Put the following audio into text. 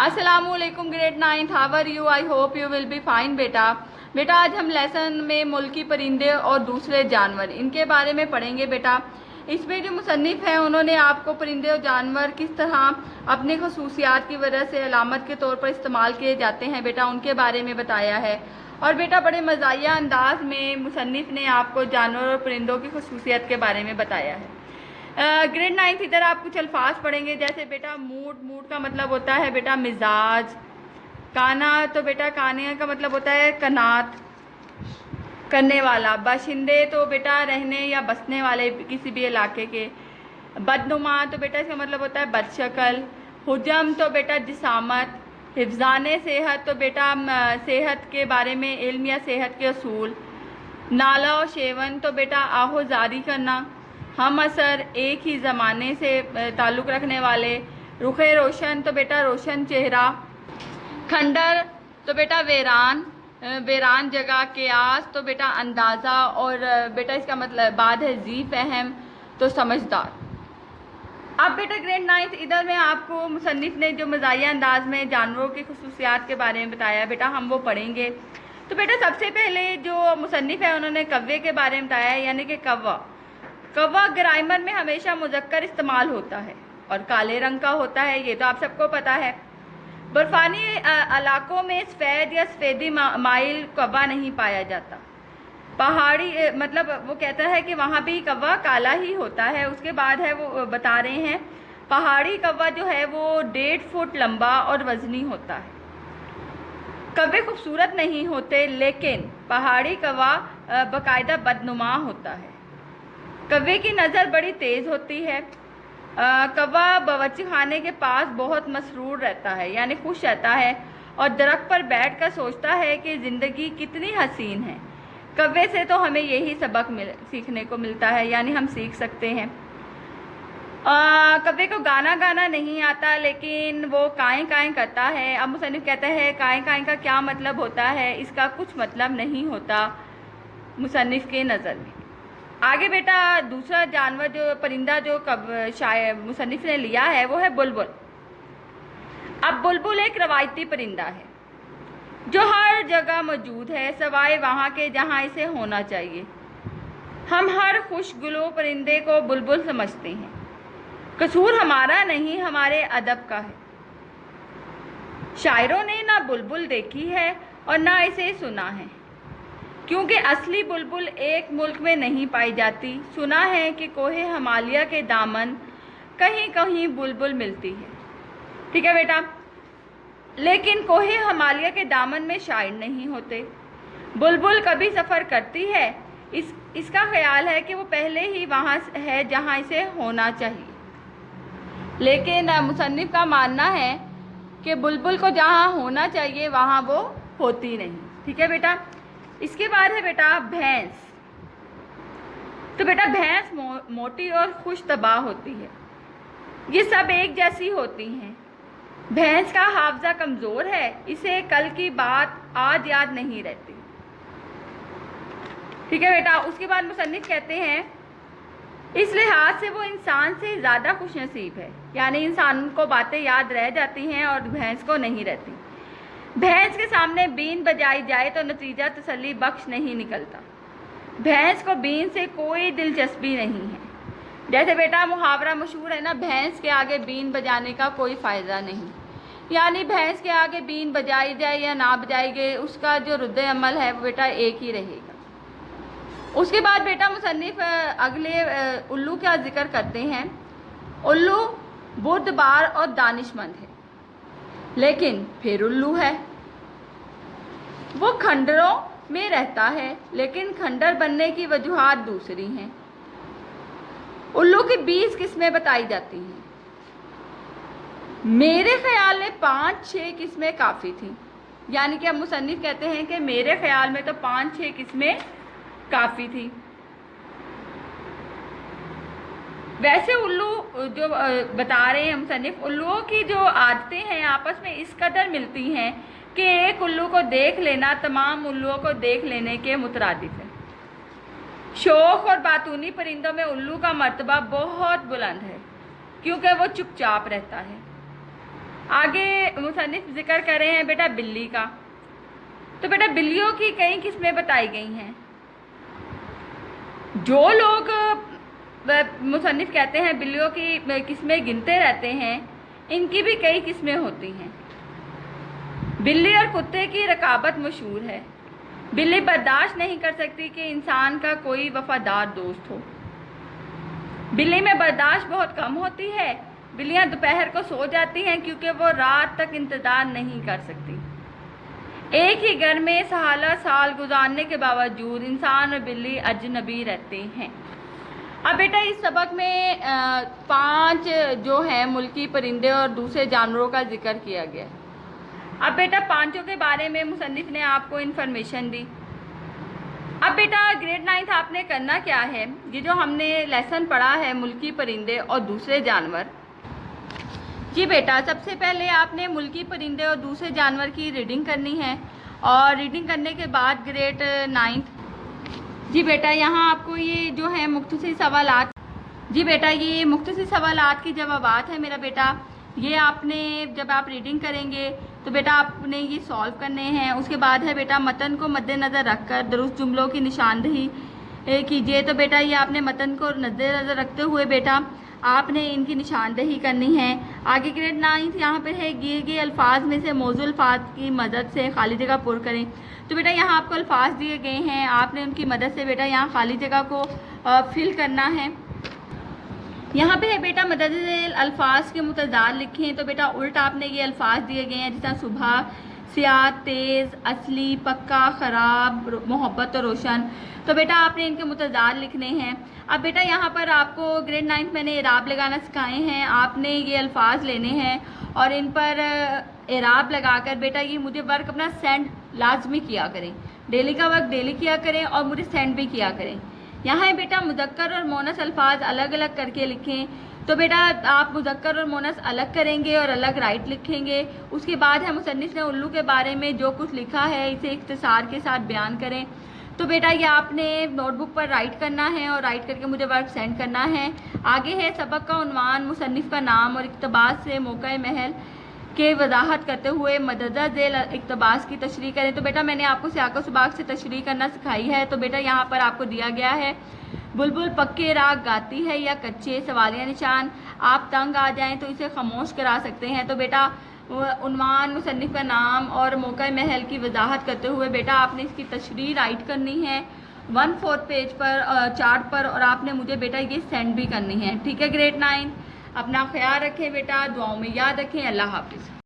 अस्सलामुअलैकुम grade 9th, how are you? I hope you will be fine बेटा आज हम लेसन में मुल्की परिंदे और दूसरे जानवर इनके बारे में पढ़ेंगे बेटा। इसमें जो मुसन्निफ़ हैं उन्होंने आपको परिंदे और जानवर किस तरह अपनी खसूसियात की वजह से अलामत के तौर पर इस्तेमाल किए जाते हैं बेटा, उनके बारे में बताया है। और बेटा बड़े मज़ाहिया अंदाज में मुसन्निफ़ ने आपको जानवर और परिंदों की खसूसियत के बारे में बताया है। ग्रेड 9th इधर आप कुछ अल्फाज पढ़ेंगे, जैसे बेटा मूड का मतलब होता है बेटा मिजाज। काना तो बेटा काने का मतलब होता है कनात, करने वाला। बाशिंदे तो बेटा रहने या बसने वाले किसी भी इलाके के। बदनुमा तो बेटा इसका मतलब होता है बदशक्ल। हुजम तो बेटा जिसामत। हिफ्ज़ाने सेहत तो बेटा सेहत के बारे में इल्म या सेहत के असूल। नाला और शेवन तो बेटा आहो जारी करना। हम असर एक ही ज़माने से ताल्लुक़ रखने वाले। रुखे रोशन तो बेटा रोशन चेहरा। खंडर तो बेटा वीरान जगह। क़ियास तो बेटा अंदाज़ा, और बेटा इसका मतलब बाद है जी फहम तो समझदार। अब बेटा ग्रेड 9th इधर में आपको मुसन्निफ़ ने जो मज़ाहिया अंदाज में जानवरों की खसूसियात के बारे में बताया बेटा, हम वो पढ़ेंगे। तो बेटा सबसे पहले जो मुसन्निफ़ है उन्होंने कव्वे के बारे में बताया है, यानी कि कव्वा ग्रामर में हमेशा मुज़क्कर इस्तेमाल होता है और काले रंग का होता है, ये तो आप सबको पता है। बर्फ़ानी इलाकों में सफ़ेद या सफ़ेदी माइल कव्वा नहीं पाया जाता। पहाड़ी मतलब वो कहता है कि वहाँ भी कव्वा काला ही होता है। उसके बाद है वो बता रहे हैं पहाड़ी कव्वा जो है वो 1.5 फुट लंबा और वज़नी होता है। कव्वे खूबसूरत नहीं होते, लेकिन पहाड़ी कव्वा बाकायदा बदनुमा होता है। कव्वे की नज़र बड़ी तेज़ होती है। कव्वा बावर्ची खाने के पास बहुत मसरूर रहता है, यानी खुश रहता है, और दरख्त पर बैठकर सोचता है कि ज़िंदगी कितनी हसीन है। कव्वे से तो हमें यही सबक सीखने को मिलता है, यानी हम सीख सकते हैं। कव्वे को गाना नहीं आता, लेकिन वो काएं काएं करता है। अब मुसन्निफ़ कहता है काएं काएं का क्या मतलब होता है, इसका कुछ मतलब नहीं होता मुसन्निफ़ के नज़र में। आगे बेटा दूसरा जानवर जो परिंदा जो मुसन्निफ़ ने लिया है वो है बुलबुल। अब बुलबुल एक रवायती परिंदा है जो हर जगह मौजूद है, सवाए वहाँ के जहाँ इसे होना चाहिए। हम हर खुशगुलो परिंदे को बुलबुल समझते हैं। कसूर हमारा नहीं, हमारे अदब का है। शायरों ने ना बुलबुल देखी है और ना इसे सुना है, क्योंकि असली बुलबुल एक मुल्क में नहीं पाई जाती। सुना है कि कोहे हिमालय के दामन कहीं कहीं बुलबुल मिलती है, ठीक है बेटा, लेकिन कोहे हिमालय के दामन में शायर नहीं होते। बुलबुल कभी सफ़र करती है, इसका ख्याल है कि वो पहले ही वहाँ है जहाँ इसे होना चाहिए, लेकिन मुसन्निफ़ का मानना है कि बुलबुल को जहाँ होना चाहिए वहाँ वो होती नहीं, ठीक है बेटा। इसके बाद है बेटा भैंस। तो बेटा भैंस मोटी और खुश तबाह होती है। ये सब एक जैसी होती हैं। भैंस का हाफ़ज़ा कमज़ोर है, इसे कल की बात आज याद नहीं रहती, ठीक है बेटा। उसके बाद मुसन्निफ़ कहते हैं इस लिहाज से वो इंसान से ज़्यादा खुशनसीब है, यानी इंसान को बातें याद रह जाती हैं और भैंस को नहीं रहती। भैंस के सामने बीन बजाई जाए तो नतीजा तसल्ली बख्श नहीं निकलता। भैंस को बीन से कोई दिलचस्पी नहीं है। जैसे बेटा मुहावरा मशहूर है ना, भैंस के आगे बीन बजाने का कोई फ़ायदा नहीं, यानी भैंस के आगे बीन बजाई जाए या ना बजाई गए, उसका जो रद्द अमल है वो बेटा एक ही रहेगा। उसके बाद बेटा मुसन्निफ़ अगले उल्लू का जिक्र करते हैं। उल्लू बुर्दबार और दानिशमंद है, लेकिन फिर उल्लू है। वो खंडरों में रहता है, लेकिन खंडर बनने की वजूहात दूसरी हैं। उल्लू की 20 किस्में बताई जाती हैं। मेरे ख्याल में 5-6 किस्में काफ़ी थी, यानी कि अब मुसन्निफ़ कहते हैं कि मेरे ख्याल में तो 5-6 किस्में काफ़ी थी। वैसे उल्लू जो बता रहे हैं मुसन्निफ़, उल्लुओं की जो आदतें हैं आपस में इस कदर मिलती हैं कि एक उल्लू को देख लेना तमाम उल्लुओं को देख लेने के मुतरादिफ है। शौख और बातूनी परिंदों में उल्लू का मर्तबा बहुत बुलंद है, क्योंकि वो चुपचाप रहता है। आगे मुसन्निफ जिक्र कर रहे हैं बेटा बिल्ली का। तो बेटा बिल्लियों की कई किस्में बताई गई हैं। जो लोग मुसन्निफ कहते हैं बिल्लियों की किस्में गिनते रहते हैं, इनकी भी कई किस्में होती हैं। बिल्ली और कुत्ते की रकाबत मशहूर है। बिल्ली बर्दाश्त नहीं कर सकती कि इंसान का कोई वफादार दोस्त हो। बिल्ली में बर्दाश्त बहुत कम होती है। बिल्लियां दोपहर को सो जाती हैं क्योंकि वो रात तक इंतज़ार नहीं कर सकती। एक ही घर में साला साल गुजारने के बावजूद इंसान और बिल्ली अजनबी रहते हैं। अब बेटा इस सबक में 5 जो हैं मुल्की परिंदे और दूसरे जानवरों का जिक्र किया गया। अब बेटा 5 के बारे में मुसन्निफ ने आपको इन्फॉर्मेशन दी। अब बेटा ग्रेड 9 आपने करना क्या है, ये जो हमने लेसन पढ़ा है मुल्की परिंदे और दूसरे जानवर। जी बेटा सबसे पहले आपने मुल्की परिंदे और दूसरे जानवर की रीडिंग करनी है और रीडिंग करने के बाद ग्रेड 9। जी बेटा यहाँ आपको ये जो है मुख्तसर सवालात, जी बेटा ये मुख्तसर सवालात की जवाबात है मेरा बेटा। ये आपने जब आप रीडिंग करेंगे तो बेटा आपने ये सॉल्व करने हैं। उसके बाद है बेटा मतन को मद्देनज़र रखकर दुरुस्त जुमलों की निशानदही कीजिए। तो बेटा ये आपने मतन को मद्देनज़र रखते हुए बेटा आपने इनकी निशानदही करनी है। आगे ग्रेड 9 यहाँ पे है दिए गए अल्फाज में से मौजूद अल्फाज की मदद से खाली जगह पुर करें। तो बेटा यहाँ आपको अल्फाज दिए गए हैं, आपने उनकी मदद से बेटा यहाँ खाली जगह को फिल करना है। यहाँ पे है बेटा मदद अल्फाज के मुतज़ाद लिखें। तो बेटा उल्टा आपने ये अल्फाज दिए गए हैं जिस सुबह, सियाह, तेज़, असली, पक्का, ख़राब, मोहब्बत और रोशन। तो बेटा आपने इनके मुतज़ाद लिखने हैं। अब बेटा यहाँ पर आपको ग्रेड 9 मैंने इराब लगाना सिखाए हैं। आपने ये अल्फाज लेने हैं और इन पर इराब लगाकर बेटा ये मुझे वर्क अपना सेंड लाजमी किया करें। डेली का वर्क डेली किया करें और मुझे सेंड भी किया करें। यहाँ है बेटा मुज़क्कर और मोनस अल्फाज अलग अलग करके लिखें। तो बेटा आप मुज़क्कर और मोनस अलग करेंगे और अलग राइट लिखेंगे। उसके बाद है मुसन्निफ ने उल्लू के बारे में जो कुछ लिखा है इसे इख्तिसार के साथ बयान करें। तो बेटा ये आपने नोटबुक पर राइट करना है और राइट करके मुझे वर्क सेंड करना है। आगे है सबक का उन्वान, मुसन्निफ का नाम और इक़्तिबास से मौक़े महल के वजाहत करते हुए मददा झेल इक़्तिबास की तशरीह करें। तो बेटा मैंने आपको सियाक़ो सुबाक़ से तशरीह करना सिखाई है। तो बेटा यहाँ पर आपको दिया गया है बुलबुल पक्के राग गाती है या कच्चे, सवालिया निशान। आप तंग आ जाएं तो इसे खामोश करा सकते हैं। तो बेटा उन्वान, मुसन्निफ का नाम और मौक़े महल की वजाहत करते हुए बेटा आपने इसकी तशरीह राइट करनी है 1/4 पेज पर चार्ट पर और आपने मुझे बेटा ये सेंड भी करनी है। ठीक है ग्रेड 9, अपना ख्याल रखें बेटा, दुआओं में याद रखें। अल्लाह हाफिज़।